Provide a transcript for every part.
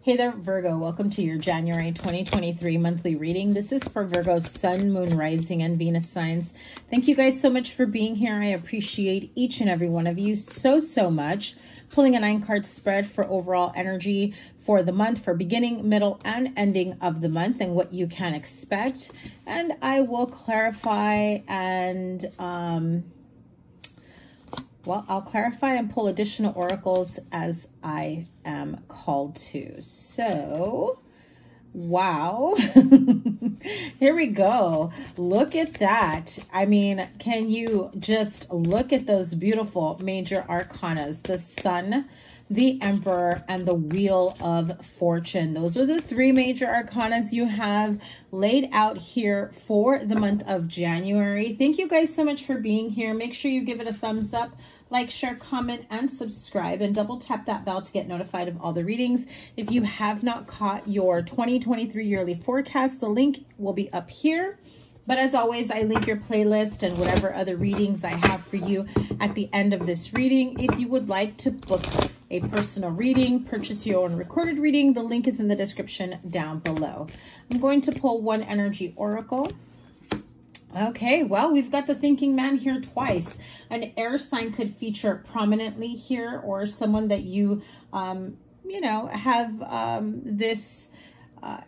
Hey there, Virgo. Welcome to your January 2023 monthly reading. This is for Virgo, Sun, Moon, Rising, and Venus signs. Thank you guys so much for being here. I appreciate each and every one of you so much. Pulling a 9-card spread for overall energy for the month, for beginning, middle, and ending of the month, and what you can expect. And I will clarify and well, I'll clarify and pull additional oracles as I am called to. So, wow. Here we go. Look at that. I mean, can you just look at those beautiful major arcanas? The Sun, the Emperor, and the Wheel of Fortune. Those are the three major arcanas you have laid out here for the month of January. Thank you guys so much for being here. Make sure you give it a thumbs up, like, share, comment, and subscribe, and double tap that bell to get notified of all the readings. If you have not caught your 2023 yearly forecast, the link will be up here. But as always, I link your playlist and whatever other readings I have for you at the end of this reading. If you would like to book a personal reading, purchase your own recorded reading, the link is in the description down below. I'm going to pull one energy oracle. Okay, well, we've got the thinking man here twice. An air sign could feature prominently here, or someone that you, you know, have this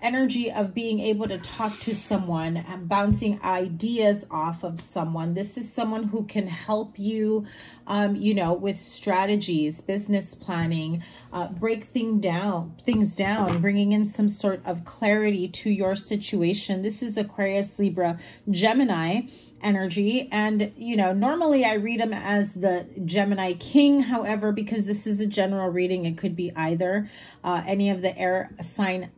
energy of being able to talk to someone and bouncing ideas off of someone. This is someone who can help you, you know, with strategies, business planning, break things down, bringing in some sort of clarity to your situation. This is Aquarius, Libra, Gemini energy. And, you know, normally I read them as the Gemini King. However, because this is a general reading, it could be either any of the air sign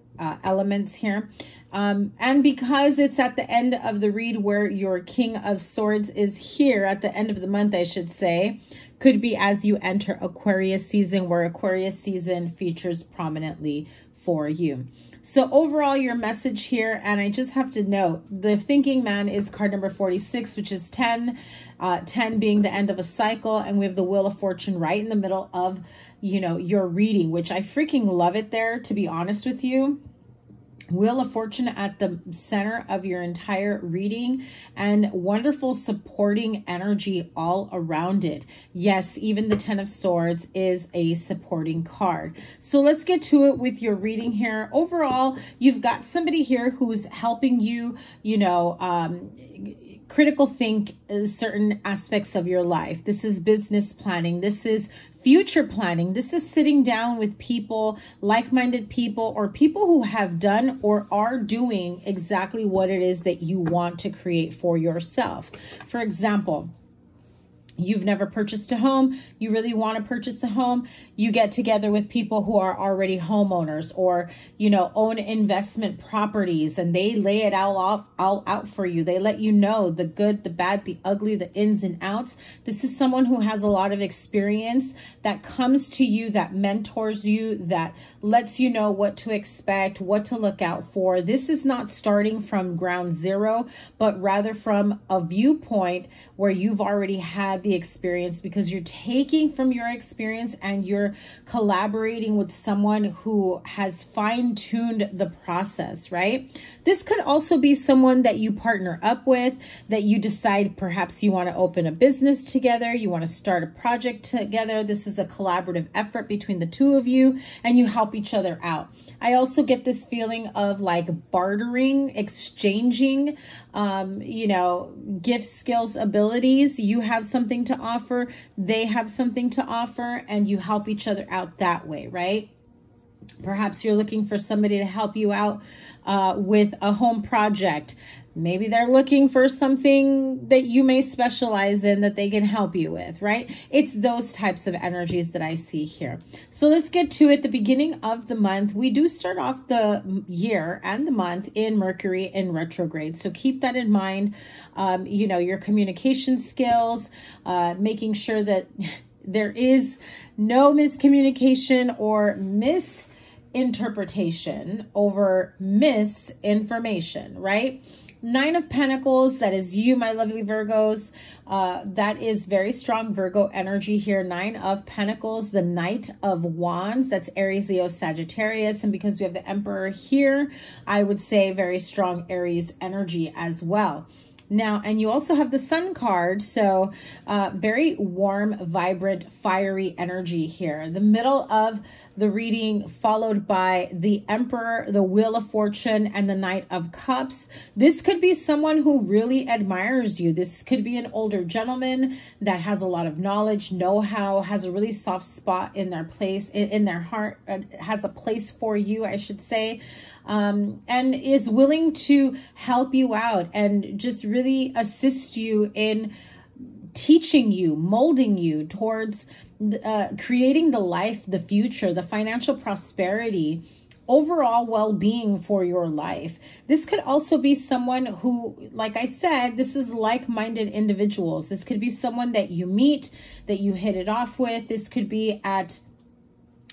elements here. And because it's at the end of the read where your King of Swords is here at the end of the month, I should say, could be as you enter Aquarius season, where Aquarius season features prominently for you. So overall, your message here, and I just have to note, the thinking man is card number 46, which is 10, 10 being the end of a cycle, and we have the Wheel of Fortune right in the middle of, you know, your reading, which I freaking love it there, to be honest with you. Wheel of Fortune at the center of your entire reading, and wonderful supporting energy all around it. Yes, even the 10 of Swords is a supporting card. So let's get to it with your reading here. Overall, you've got somebody here who's helping you, you know, critical think certain aspects of your life. This is business planning. This is future planning. This is sitting down with people, like-minded people, or people who have done or are doing exactly what it is that you want to create for yourself. For example, you've never purchased a home, you really want to purchase a home, you get together with people who are already homeowners, or, you know, own investment properties, and they lay it all out for you. They let you know the good, the bad, the ugly, the ins and outs. This is someone who has a lot of experience that comes to you, that mentors you, that lets you know what to expect, what to look out for. This is not starting from ground zero, but rather from a viewpoint where you've already had the experience, because you're taking from your experience and you're collaborating with someone who has fine-tuned the process, right? This could also be someone that you partner up with, that you decide perhaps you want to open a business together, you want to start a project together. This is a collaborative effort between the two of you, and you help each other out. I also get this feeling of like bartering, exchanging, you know, gifts, skills, abilities. You have something to offer, they have something to offer, and you help each other out that way, right? Perhaps you're looking for somebody to help you out with a home project. Maybe they're looking for something that you may specialize in that they can help you with, right? It's those types of energies that I see here. So let's get to it. The beginning of the month, we do start off the year and the month in Mercury in retrograde. So keep that in mind. You know, your communication skills, making sure that there is no miscommunication or interpretation over misinformation, right? 9 of Pentacles, that is you, my lovely Virgos. That is very strong Virgo energy here. 9 of Pentacles, the Knight of Wands, that's Aries, Leo, Sagittarius. And because we have the Emperor here, I would say very strong Aries energy as well. Now, and you also have the Sun card, so very warm, vibrant, fiery energy here. The middle of the reading followed by the Emperor, the Wheel of Fortune, and the Knight of Cups. This could be someone who really admires you. This could be an older gentleman that has a lot of knowledge, know-how, has a really soft spot in their place, in their heart, has a place for you, I should say. And is willing to help you out and just really assist you in teaching you, molding you towards creating the life, the future, the financial prosperity, overall well-being for your life. This could also be someone who, like I said, this is like-minded individuals. This could be someone that you meet, that you hit it off with. This could be at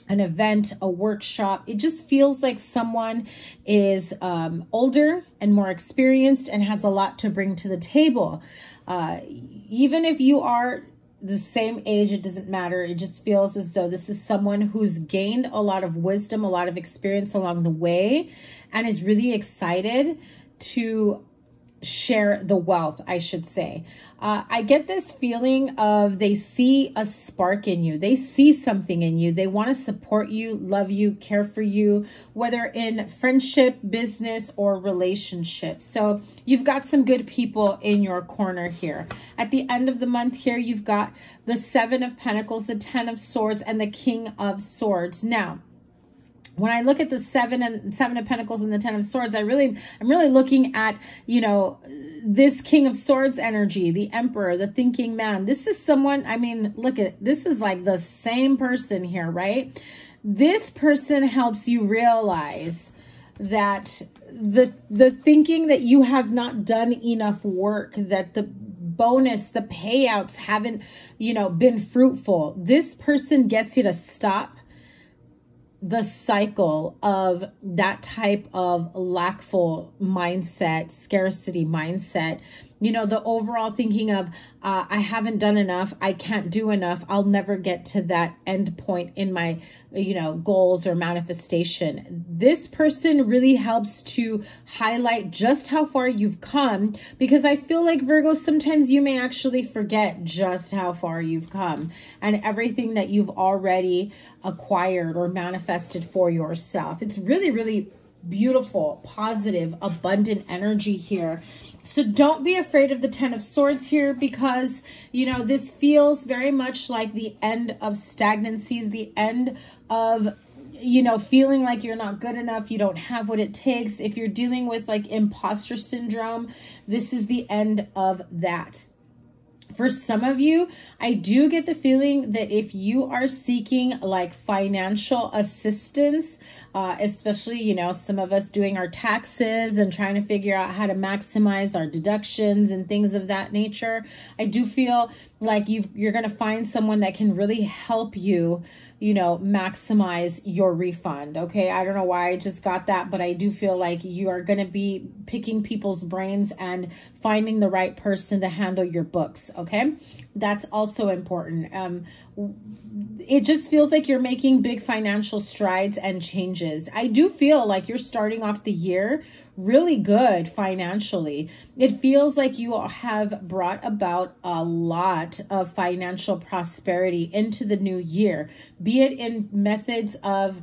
an event, a workshop. It just feels like someone is older and more experienced and has a lot to bring to the table. Even if you are the same age, it doesn't matter. It just feels as though this is someone who's gained a lot of wisdom, a lot of experience along the way, and is really excited to share the wealth, I should say. I get this feeling of they see a spark in you. They see something in you. They want to support you, love you, care for you, whether in friendship, business, or relationship. So you've got some good people in your corner here. At the end of the month here, you've got the 7 of Pentacles, the 10 of Swords, and the King of Swords. Now, when I look at the 7 of Pentacles and the 10 of Swords, I'm really looking at, you know, this King of Swords energy, the Emperor, the thinking man. This is someone, I mean, look at, this is like the same person here, right? This person helps you realize that the thinking that you have not done enough work, that the bonus, the payouts haven't, you know, been fruitful. This person gets you to stop the cycle of that type of lackful mindset, scarcity mindset, you know, the overall thinking of, I haven't done enough, I can't do enough, I'll never get to that end point in my, you know, goals or manifestation. This person really helps to highlight just how far you've come, because I feel like, Virgo, sometimes you may actually forget just how far you've come and everything that you've already acquired or manifested for yourself. It's really, really beautiful, positive, abundant energy here. So don't be afraid of the 10 of Swords here, because, you know, this feels very much like the end of stagnancies, the end of, you know, feeling like you're not good enough, you don't have what it takes. If you're dealing with like imposter syndrome, this is the end of that. For some of you, I do get the feeling that if you are seeking like financial assistance, especially, you know, some of us doing our taxes and trying to figure out how to maximize our deductions and things of that nature, I do feel like you're going to find someone that can really help you, you know, maximize your refund. Okay. I don't know why I just got that, but I do feel like you are going to be picking people's brains and finding the right person to handle your books. Okay. That's also important. It just feels like you're making big financial strides and changes. I do feel like you're starting off the year really good financially. It feels like you have brought about a lot of financial prosperity into the new year, be it in methods of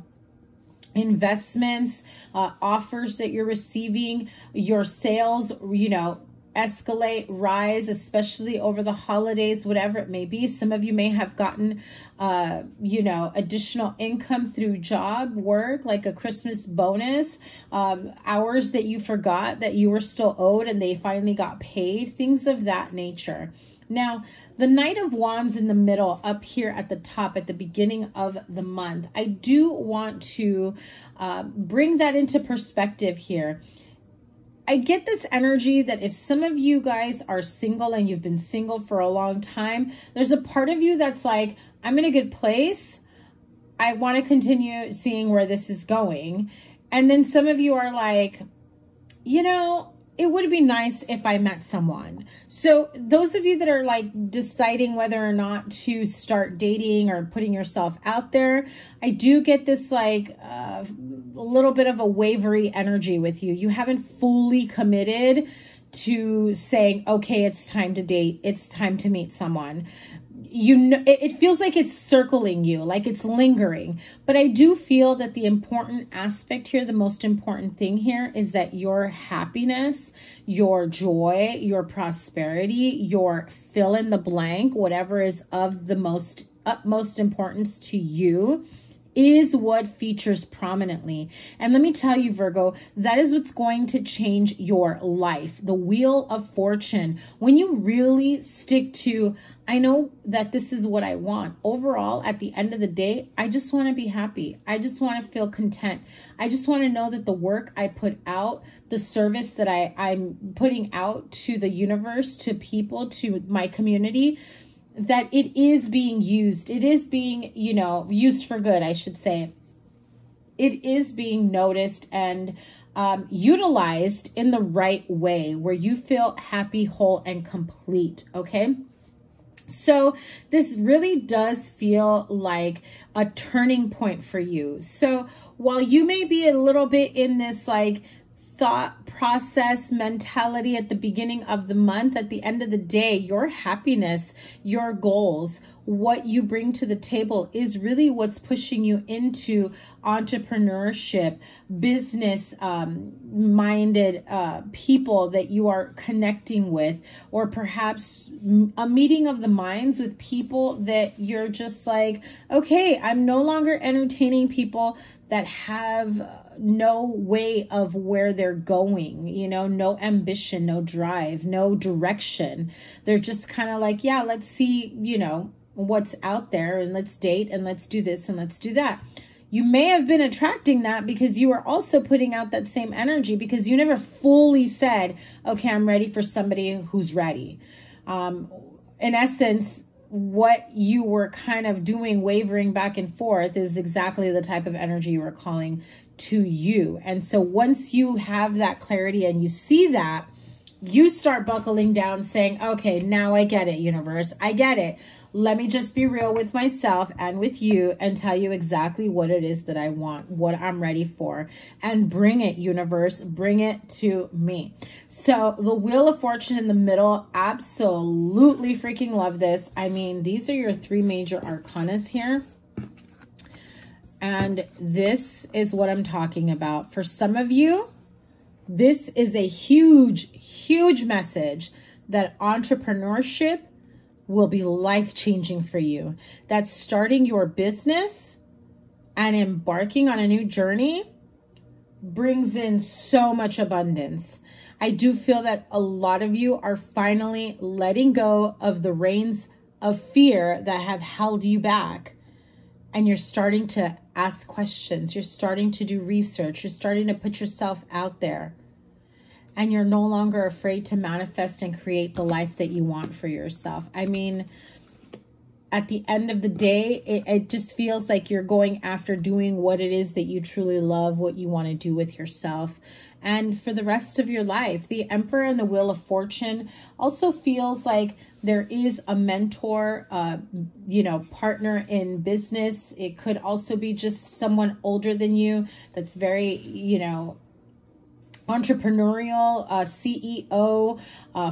investments, offers that you're receiving, your sales, you know, escalate, rise, especially over the holidays, whatever it may be. Some of you may have gotten, you know, additional income through job work, like a Christmas bonus, hours that you forgot that you were still owed and they finally got paid, things of that nature. Now, the Knight of Wands in the middle up here at the top at the beginning of the month, I do want to bring that into perspective here. I get this energy that if some of you guys are single and you've been single for a long time, there's a part of you that's like, I'm in a good place. I want to continue seeing where this is going. And then some of you are like, you know, it would be nice if I met someone. So those of you that are like deciding whether or not to start dating or putting yourself out there, I do get this like a little bit of a wavery energy with you. You haven't fully committed to saying, okay, it's time to date. It's time to meet someone. You know, it feels like it's circling you, like it's lingering. But I do feel that the important aspect here, the most important thing here is that your happiness, your joy, your prosperity, your fill in the blank, whatever is of the utmost importance to you, is what features prominently. And let me tell you, Virgo, that is what's going to change your life. The Wheel of Fortune. When you really stick to, I know that this is what I want. Overall, at the end of the day, I just want to be happy. I just want to feel content. I just want to know that the work I put out, the service that I'm putting out to the universe, to people, to my community, that it is being used. It is being, you know, used for good, I should say. It is being noticed and utilized in the right way where you feel happy, whole, and complete, okay? So this really does feel like a turning point for you. So while you may be a little bit in this like thought process mentality at the beginning of the month, at the end of the day, your happiness, your goals, what you bring to the table is really what's pushing you into entrepreneurship, business minded people that you are connecting with, or perhaps a meeting of the minds with people that you're just like, okay, I'm no longer entertaining people that have no way of where they're going, you know, no ambition, no drive, no direction. They're just kind of like, yeah, let's see, you know, what's out there, and let's date, and let's do this, and let's do that. You may have been attracting that because you are also putting out that same energy, because you never fully said, okay, I'm ready for somebody who's ready. In essence, what you were kind of doing, wavering back and forth, is exactly the type of energy you were calling to you. And so once you have that clarity and you see that, you start buckling down saying, okay, now I get it, universe. I get it. Let me just be real with myself and with you and tell you exactly what it is that I want, what I'm ready for, and bring it, universe, bring it to me. So the Wheel of Fortune in the middle, absolutely freaking love this. I mean, these are your three major arcanas here. And this is what I'm talking about. For some of you, this is a huge, huge message that entrepreneurship will be life-changing for you. That starting your business and embarking on a new journey brings in so much abundance. I do feel that a lot of you are finally letting go of the reins of fear that have held you back. And you're starting to ask questions. You're starting to do research. You're starting to put yourself out there. And you're no longer afraid to manifest and create the life that you want for yourself. I mean, at the end of the day, it just feels like you're going after doing what it is that you truly love, what you want to do with yourself. And for the rest of your life, the Emperor and the Wheel of Fortune also feels like there is a mentor, you know, partner in business. It could also be just someone older than you that's very, you know, entrepreneurial, CEO,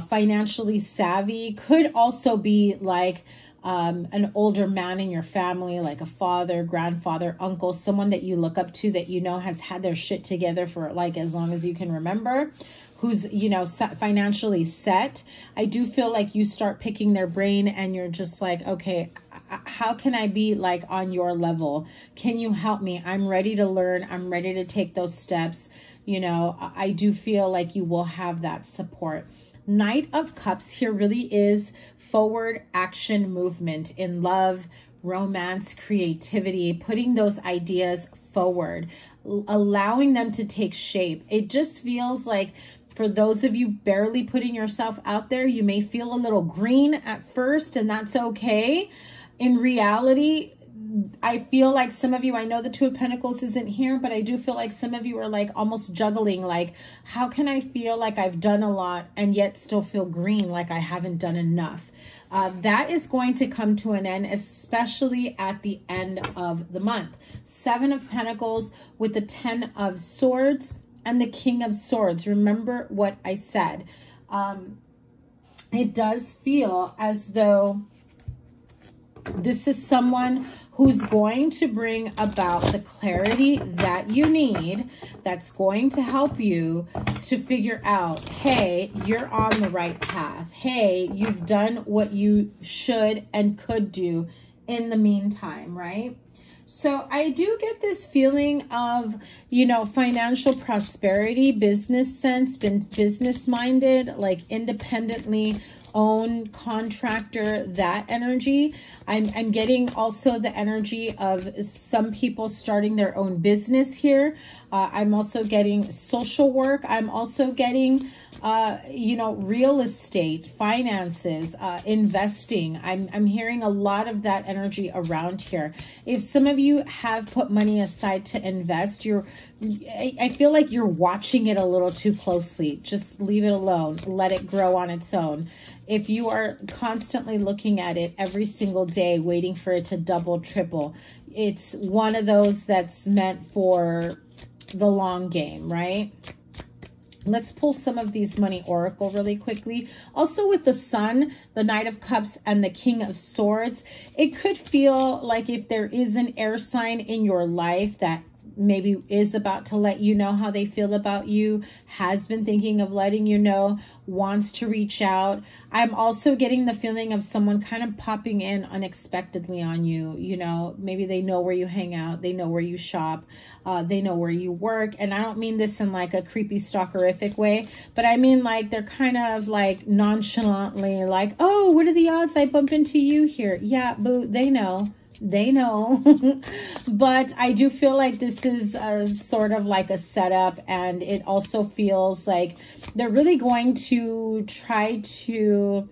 financially savvy. Could also be like an older man in your family, like a father, grandfather, uncle, someone that you look up to that you know has had their shit together for like as long as you can remember, who's, you know, financially set. I do feel like you start picking their brain and you're just like, okay, how can I be like on your level? Can you help me? I'm ready to learn. I'm ready to take those steps. You know, I do feel like you will have that support. Knight of Cups here really is forward action movement in love, romance, creativity, putting those ideas forward, allowing them to take shape. It just feels like for those of you barely putting yourself out there, you may feel a little green at first, and that's okay. In reality, I feel like some of you, I know the Two of Pentacles isn't here, but I do feel like some of you are like almost juggling. Like, how can I feel like I've done a lot and yet still feel green, like I haven't done enough? That is going to come to an end, especially at the end of the month. Seven of Pentacles with the Ten of Swords and the King of Swords. Remember what I said. It does feel as though this is someone who's going to bring about the clarity that you need, that's going to help you to figure out, hey, you're on the right path. Hey, you've done what you should and could do in the meantime, right? So I do get this feeling of, you know, financial prosperity, business sense, business-minded, like independently owned contractor, that energy. I'm getting also the energy of some people starting their own business here. I'm also getting social work. I'm also getting, you know, real estate, finances, investing. I'm hearing a lot of that energy around here. If some of you have put money aside to invest, I feel like you're watching it a little too closely. Just leave it alone. Let it grow on its own. If you are constantly looking at it every single day, waiting for it to double, triple, it's one of those that's meant for the long game, right? Let's pull some of these money oracle really quickly. Also with the Sun, the Knight of Cups, and the King of Swords, it could feel like if there is an air sign in your life that maybe is about to let you know how they feel about you, has been thinking of letting you know, wants to reach out. I'm also getting the feeling of someone kind of popping in unexpectedly on you. You know, maybe they know where you hang out, they know where you shop, they know where you work. And I don't mean this in like a creepy stalkerific way, but I mean like they're kind of like nonchalantly like, oh, what are the odds I bump into you here? Yeah, boo, they know. They know. But I do feel like this is a sort of like a setup, and it also feels like they're really going to try to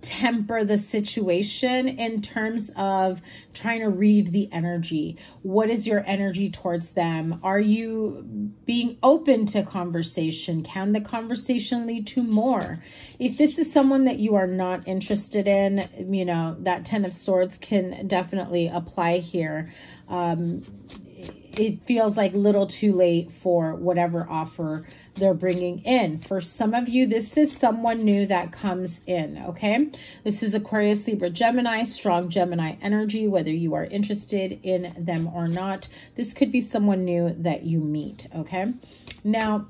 temper the situation in terms of trying to read the energy. What is your energy towards them? Are you being open to conversation? Can the conversation lead to more? If this is someone that you are not interested in, you know, that Ten of Swords can definitely apply here. It feels like little too late for whatever offer they're bringing in. For some of you, this is someone new that comes in, okay? This is Aquarius, Libra, Gemini, strong Gemini energy, whether you are interested in them or not. This could be someone new that you meet, okay? Now,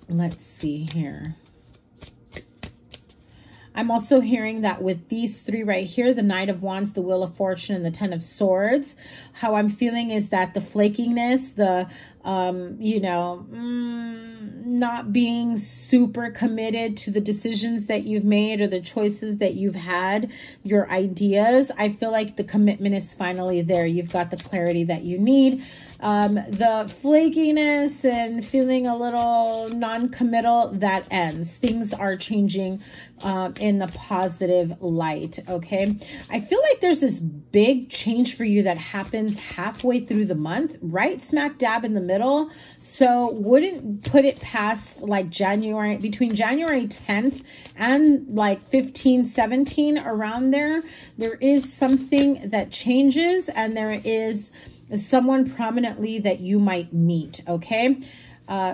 let's see here. I'm also hearing that with these three right here, the Knight of Wands, the Wheel of Fortune, and the Ten of Swords, how I'm feeling is that the flakiness, the, you know, not being super committed to the decisions that you've made or the choices that you've had, your ideas, I feel like the commitment is finally there. You've got the clarity that you need. The flakiness and feeling a little non-committal, that ends. Things are changing in the positive light, okay? I feel like there's this big change for you that happens halfway through the month, right smack dab in the middle. So wouldn't put it past like January, between January 10th and like 15, 17, around there. There is something that changes, and there is someone prominently that you might meet, okay?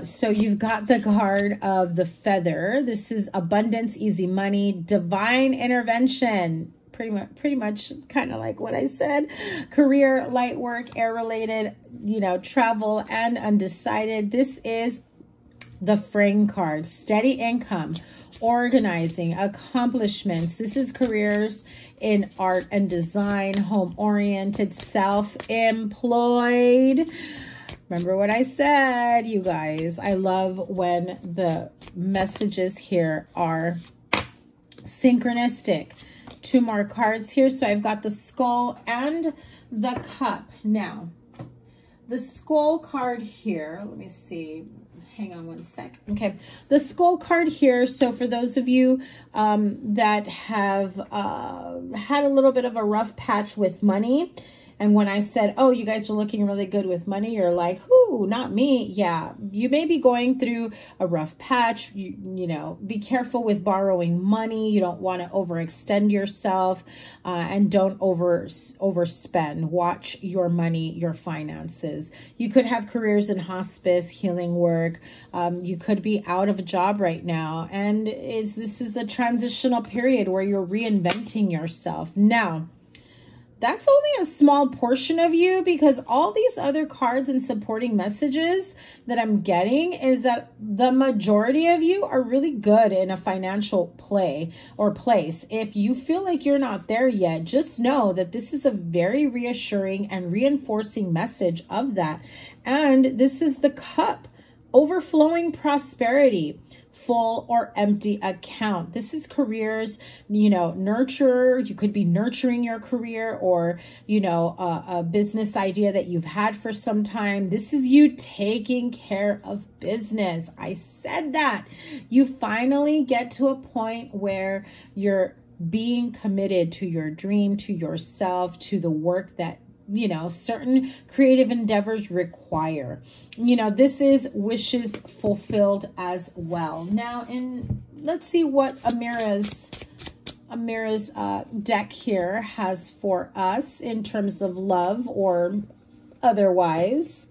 So you've got the card of the Feather. This is abundance, easy money, divine intervention. Pretty much kind of like what I said. Career, light work, air related, you know, travel, and undecided. This is the Frame card. Steady income, organizing, accomplishments. This is careers in art and design, home-oriented, self-employed. Remember what I said, you guys. I love when the messages here are synchronistic. Two more cards here. So I've got the Skull and the Cup. Now, the Skull card here, let me see. Hang on one sec. Okay, the Skull card here. So for those of you that have had a little bit of a rough patch with money, And when I said, oh, you guys are looking really good with money, you're like, whoo, not me. Yeah, you may be going through a rough patch. You know, be careful with borrowing money. You don't want to overextend yourself, and don't overspend. Watch your money, your finances. You could have careers in hospice, healing work. You could be out of a job right now. And this is a transitional period where you're reinventing yourself. Now, that's only a small portion of you, because all these other cards and supporting messages that I'm getting is that the majority of you are really good in a financial play or place. If you feel like you're not there yet, just know that this is a very reassuring and reinforcing message of that. And this is the cup, overflowing prosperity. Full or empty account. This is careers, you know, nurture. You could be nurturing your career, or, you know, a business idea that you've had for some time. This is you taking care of business. I said that. You finally get to a point where you're being committed to your dream, to yourself, to the work that, you know, certain creative endeavors require. You know, this is wishes fulfilled as well. Now, let's see what Amira's deck here has for us in terms of love or otherwise.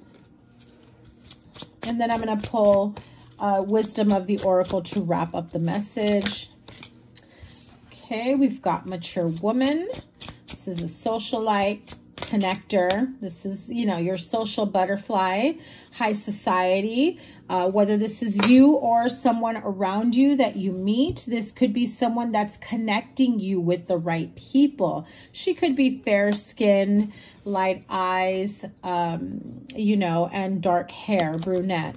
And then I'm going to pull Wisdom of the Oracle to wrap up the message. Okay, we've got Mature Woman. This is a socialite, connector. This is, you know, your social butterfly, high society. Whether this is you or someone around you that you meet, this could be someone that's connecting you with the right people. She could be fair skin, light eyes, you know, and dark hair, brunette.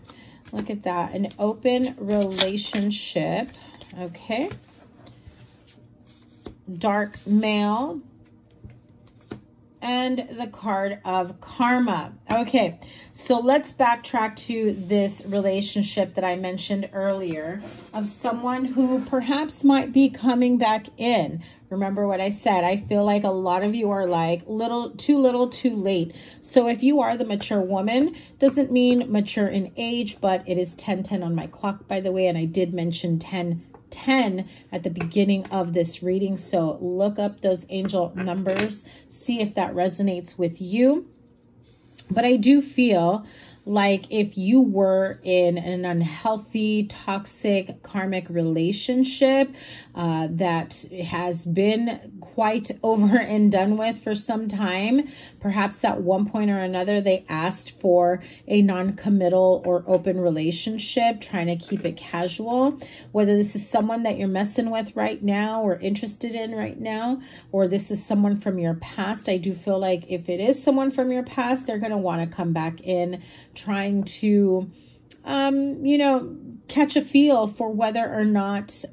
Look at that. An open relationship. Okay. Dark male. And the card of karma. Okay, so let's backtrack to this relationship that I mentioned earlier of someone who perhaps might be coming back in. Remember what I said. I feel like a lot of you are like little, too late. So if you are the mature woman, doesn't mean mature in age, but it is 10:10 on my clock, by the way, and I did mention 10 at the beginning of this reading. So look up those angel numbers, see if that resonates with you. But I do feel like if you were in an unhealthy, toxic, karmic relationship that has been quite over and done with for some time, perhaps at one point or another they asked for a non-committal or open relationship, trying to keep it casual, whether this is someone that you're messing with right now or interested in right now, or this is someone from your past. I do feel like if it is someone from your past, they're going to want to come back in, trying to, you know, catch a feel for whether or not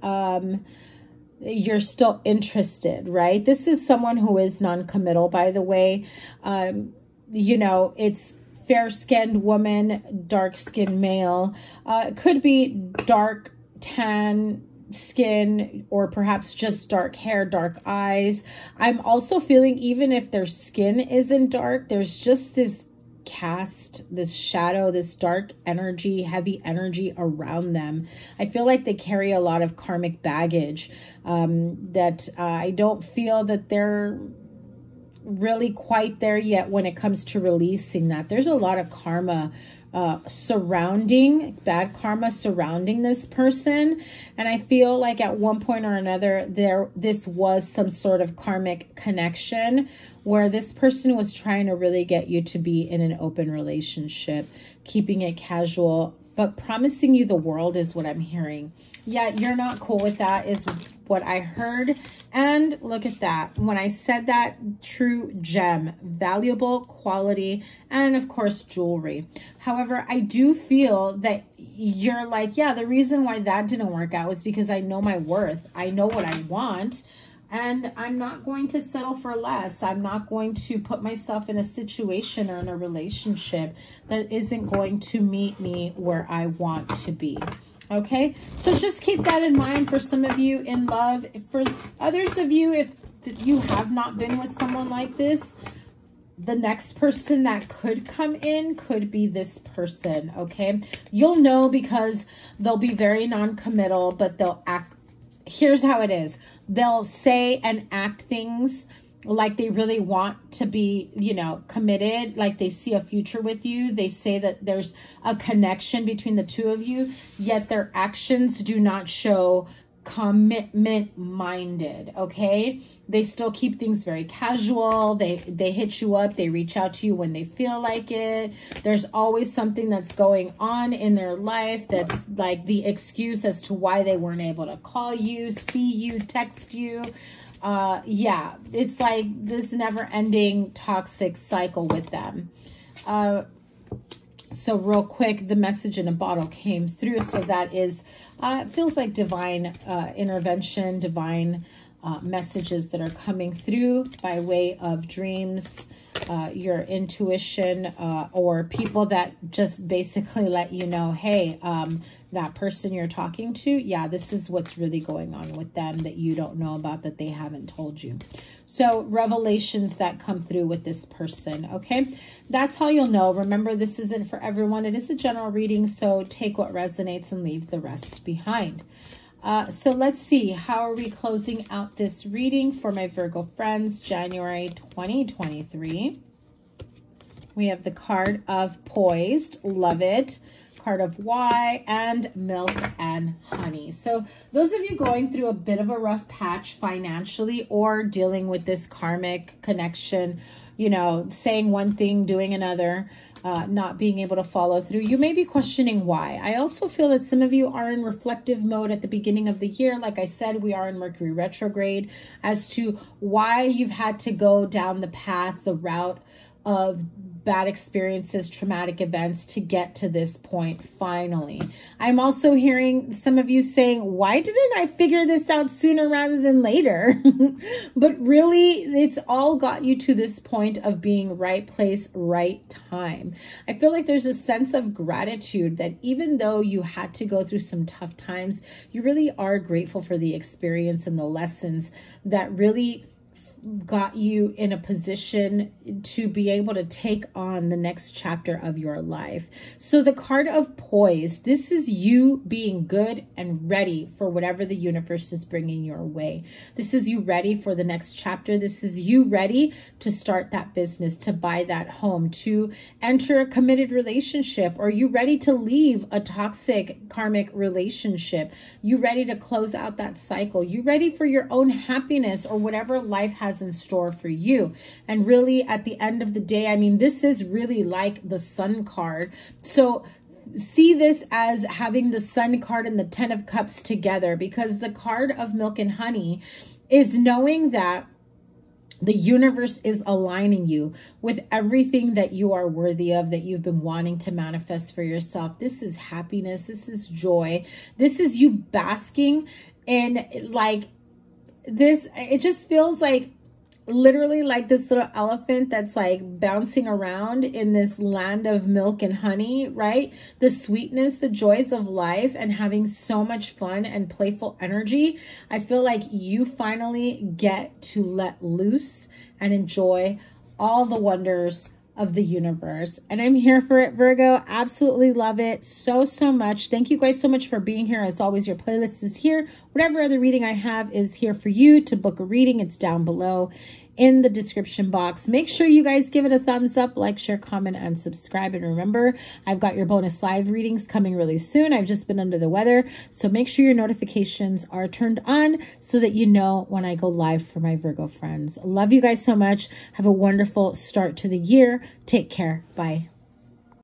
you're still interested, right? This is someone who is non-committal, by the way. You know, it's fair-skinned woman, dark-skinned male. It could be dark tan skin, or perhaps just dark hair, dark eyes. I'm also feeling even if their skin isn't dark, there's just this cast, this shadow, this dark energy, heavy energy around them. I feel like they carry a lot of karmic baggage that I don't feel that they're really quite there yet when it comes to releasing that. There's a lot of karma surrounding, bad karma surrounding this person. And I feel like at one point or another, this was some sort of karmic connection where this person was trying to really get you to be in an open relationship, keeping it casual, but promising you the world is what I'm hearing. Yeah, you're not cool with that is what I heard. And look at that. When I said that, true gem, valuable quality, and of course, jewelry. However, I do feel that you're like, yeah, the reason why that didn't work out was because I know my worth. I know what I want. And I'm not going to settle for less. I'm not going to put myself in a situation or in a relationship that isn't going to meet me where I want to be. Okay, so just keep that in mind for some of you in love. For others of you, if you have not been with someone like this, the next person that could come in could be this person, okay? You'll know because they'll be very non-committal, but they'll act. Here's how it is. They'll say and act things like they really want to be, you know, committed, like they see a future with you. They say that there's a connection between the two of you, yet their actions do not show commitment minded, okay? They still keep things very casual. They hit you up, they reach out to you when they feel like it. There's always something that's going on in their life that's like the excuse as to why they weren't able to call you, see you, text you. Yeah, it's like this never-ending toxic cycle with them. So real quick, the message in a bottle came through. So that is, it feels like divine intervention, divine messages that are coming through by way of dreams, your intuition, or people that just basically let you know, hey, that person you're talking to, yeah, this is what's really going on with them that you don't know about, that they haven't told you. So revelations that come through with this person, okay? That's how you'll know. Remember, this isn't for everyone. It is a general reading, so take what resonates and leave the rest behind. So let's see, how are we closing out this reading for my Virgo friends, January 2023? We have the card of Poised, love it. Card of Why, and Milk and Honey. So those of you going through a bit of a rough patch financially, or dealing with this karmic connection, you know, saying one thing, doing another, not being able to follow through, you may be questioning why. I also feel that some of you are in reflective mode at the beginning of the year. Like I said, we are in Mercury retrograde, as to why you've had to go down the path, the route of bad experiences, traumatic events to get to this point finally. I'm also hearing some of you saying, why didn't I figure this out sooner rather than later? But really, it's all got you to this point of being right place, right time. I feel like there's a sense of gratitude that even though you had to go through some tough times, you really are grateful for the experience and the lessons that really got you in a position to be able to take on the next chapter of your life. So the card of Poise, this is you being good and ready for whatever the universe is bringing your way. This is you ready for the next chapter. This is you ready to start that business, to buy that home, to enter a committed relationship, or you ready to leave a toxic karmic relationship. You ready to close out that cycle. You ready for your own happiness or whatever life has in store for you. And really, at the end of the day, I mean, this is really like the Sun card. So see this as having the Sun card and the Ten of Cups together, because the card of Milk and Honey is knowing that the universe is aligning you with everything that you are worthy of, that you've been wanting to manifest for yourself. This is happiness. This is joy. This is you basking in like this. It just feels like literally like this little elephant that's like bouncing around in this land of milk and honey, right? The sweetness, the joys of life, and having so much fun and playful energy. I feel like you finally get to let loose and enjoy all the wonders of the universe. And I'm here for it, Virgo. Absolutely love it so much. Thank you guys so much for being here. As always, your playlist is here. Whatever other reading I have is here for you. To book a reading, it's down below in the description box. Make sure you guys give it a thumbs up, like, share, comment, and subscribe. And remember, I've got your bonus live readings coming really soon. I've just been under the weather, so make sure your notifications are turned on so that you know when I go live for my Virgo friends. Love you guys so much. Have a wonderful start to the year. Take care. Bye.